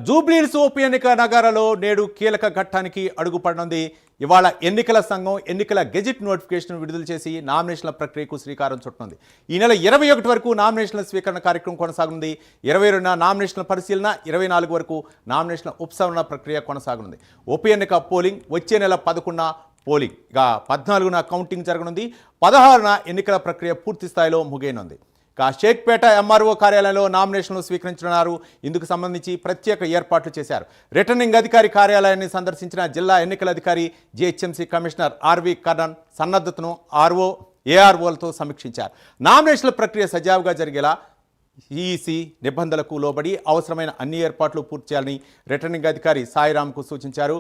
జూబ్లీహిల్స్ ఉప ఎన్నిక నగరాలో నేడు కీలక ఘట్టానికి అడుగుపడనుంది. ఇవాళ ఎన్నికల సంఘం ఎన్నికల గెజిట్ నోటిఫికేషన్ విడుదల చేసి నామినేషన్ల ప్రక్రియకు శ్రీకారం చుట్టనుంది. ఈ నెల 21 వరకు నామినేషన్ల స్వీకరణ కార్యక్రమం కొనసాగనుంది. 22న నామినేషన్ల పరిశీలన, 24 వరకు నామినేషన్ల ఉపసంహరణ ప్రక్రియ కొనసాగనుంది. ఉప ఎన్నిక పోలింగ్ వచ్చే నెల 11న పోలింగ్, ఇక 14న కౌంటింగ్ జరగనుంది. 16న ఎన్నికల ప్రక్రియ పూర్తి స్థాయిలో ముగియనుంది. షేక్పేట ఎంఆర్ఓ కార్యాలయంలో నామినేషన్లు స్వీకరించనున్నారు. ఇందుకు సంబంధించి ప్రత్యేక ఏర్పాట్లు చేశారు. రిటర్నింగ్ అధికారి కార్యాలయాన్ని సందర్శించిన జిల్లా ఎన్నికల అధికారి జిహెచ్ఎంసీ కమిషనర్ ఆర్వి కర్ణన్ సన్నద్ధతను ఏఆర్ఓలతో సమీక్షించారు. నామినేషన్ల ప్రక్రియ సజావుగా జరిగేలా ఈసీ నిబంధనలకు లోబడి అవసరమైన అన్ని ఏర్పాట్లు పూర్తి చేయాలని రిటర్నింగ్ అధికారి సాయిరామ్కు సూచించారు.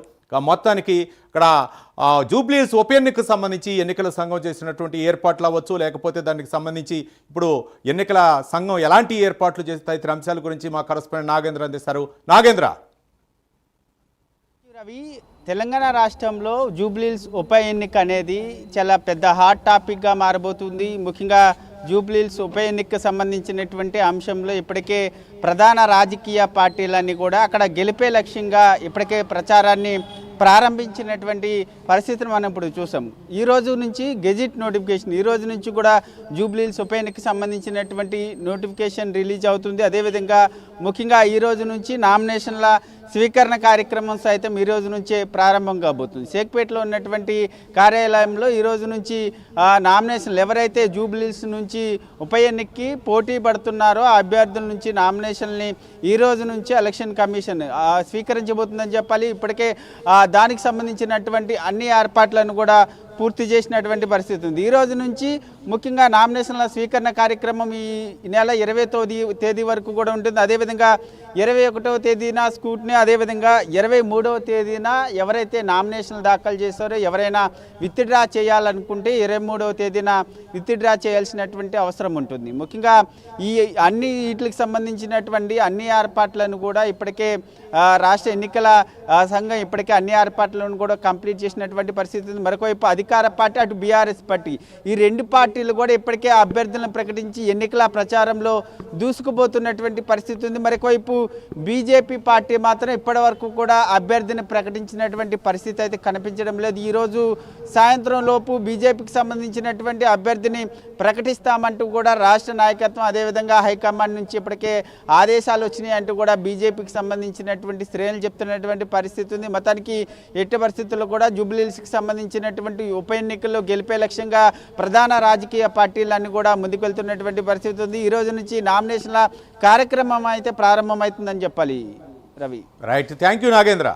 మొత్తానికి ఇక్కడ జూబ్లీహిల్స్ ఉప ఎన్నికకు సంబంధించి ఎన్నికల సంఘం చేసినటువంటి ఏర్పాట్లు అవ్వచ్చు, లేకపోతే దానికి సంబంధించి ఇప్పుడు ఎన్నికల సంఘం ఎలాంటి ఏర్పాట్లు చేసే తదితర అంశాల గురించి మా కరెస్పాండెంట్ నాగేంద్ర అందిస్తారు. నాగేంద్ర, రవి, తెలంగాణ రాష్ట్రంలో జూబ్లీహిల్స్ ఉప ఎన్నిక అనేది చాలా పెద్ద హాట్ టాపిక్గా మారబోతుంది. ముఖ్యంగా జూబ్లీహిల్స్ ఉప ఎన్నికకు సంబంధించినటువంటి అంశంలో ఇప్పటికే ప్రధాన రాజకీయ పార్టీలన్నీ కూడా అక్కడ గెలిపే లక్ష్యంగా ఇప్పటికే ప్రచారాన్ని ప్రారంభించినటువంటి పరిస్థితిని మనం ఇప్పుడు చూసాం. ఈ రోజు నుంచి గెజిట్ నోటిఫికేషన్, ఈ రోజు నుంచి కూడా జూబ్లీహిల్స్ ఉప ఎన్నికకి సంబంధించినటువంటి నోటిఫికేషన్ రిలీజ్ అవుతుంది. అదేవిధంగా ముఖ్యంగా ఈ రోజు నుంచి నామినేషన్ల స్వీకరణ కార్యక్రమం సైతం ఈ రోజు నుంచే ప్రారంభం కాబోతుంది. షేక్పేటలో ఉన్నటువంటి కార్యాలయంలో ఈ రోజు నుంచి నామినేషన్లు ఎవరైతే జూబ్లీహిల్స్ నుంచి ఉప ఎన్నికకి పోటీ పడుతున్నారో ఆ అభ్యర్థుల నుంచి నామినేషన్ని ఈ రోజు నుంచి ఎలక్షన్ కమిషన్ స్వీకరించబోతుందని చెప్పాలి. ఇప్పటికే దానికి సంబంధించినటువంటి అన్ని ఏర్పాట్లను కూడా పూర్తి చేసినటువంటి పరిస్థితి ఉంది. ఈ రోజు నుంచి ముఖ్యంగా నామినేషన్ల స్వీకరణ కార్యక్రమం ఈ నెల 20వ తేదీ వరకు కూడా ఉంటుంది. అదేవిధంగా 21వ తేదీన స్కూట్ని, అదేవిధంగా 23వ తేదీన ఎవరైతే నామినేషన్లు దాఖలు చేస్తారో ఎవరైనా విత్డ్రా చేయాలనుకుంటే 23వ తేదీన విత్డ్రా చేయాల్సినటువంటి అవసరం ఉంటుంది. ముఖ్యంగా ఈ అన్ని వీటికి సంబంధించినటువంటి అన్ని ఏర్పాట్లను కూడా ఇప్పటికే రాష్ట్ర ఎన్నికల సంఘం ఇప్పటికే అన్ని ఏర్పాట్లను కూడా కంప్లీట్ చేసినటువంటి పరిస్థితి ఉంది. మరొకవైపు అధికార పార్టీ, అటు బీఆర్ఎస్ పార్టీ, ఈ రెండు పార్టీలు కూడా ఇప్పటికే అభ్యర్థులను ప్రకటించి ఎన్నికల ప్రచారంలో దూసుకుపోతున్నటువంటి పరిస్థితి ఉంది. మరొకవైపు బీజేపీ పార్టీ మాత్రం ఇప్పటి వరకు కూడా అభ్యర్థిని ప్రకటించినటువంటి పరిస్థితి అయితే కనిపించడం లేదు. ఈరోజు సాయంత్రం లోపు బీజేపీకి సంబంధించినటువంటి అభ్యర్థిని ప్రకటిస్తామంటూ కూడా రాష్ట్ర నాయకత్వం, అదేవిధంగా హైకమాండ్ నుంచి ఇప్పటికే ఆదేశాలు వచ్చినాయి అంటూ కూడా బీజేపీకి సంబంధించినటువంటి శ్రేణులు చెప్తున్నటువంటి పరిస్థితి ఉంది. మొత్తానికి ఎట్టి పరిస్థితుల్లో కూడా జూబ్లీహిల్స్కి సంబంధించినటువంటి ఉప ఎన్నికల్లో గెలిపే లక్ష్యంగా ప్రధాన రాజకీయ పార్టీలన్నీ కూడా ముందుకెళ్తున్నటువంటి పరిస్థితి ఉంది. ఈ రోజు నుంచి నామినేషన్ల కార్యక్రమం అయితే ప్రారంభమవుతుందని చెప్పాలి. Ravi, right, thank you Nagendra.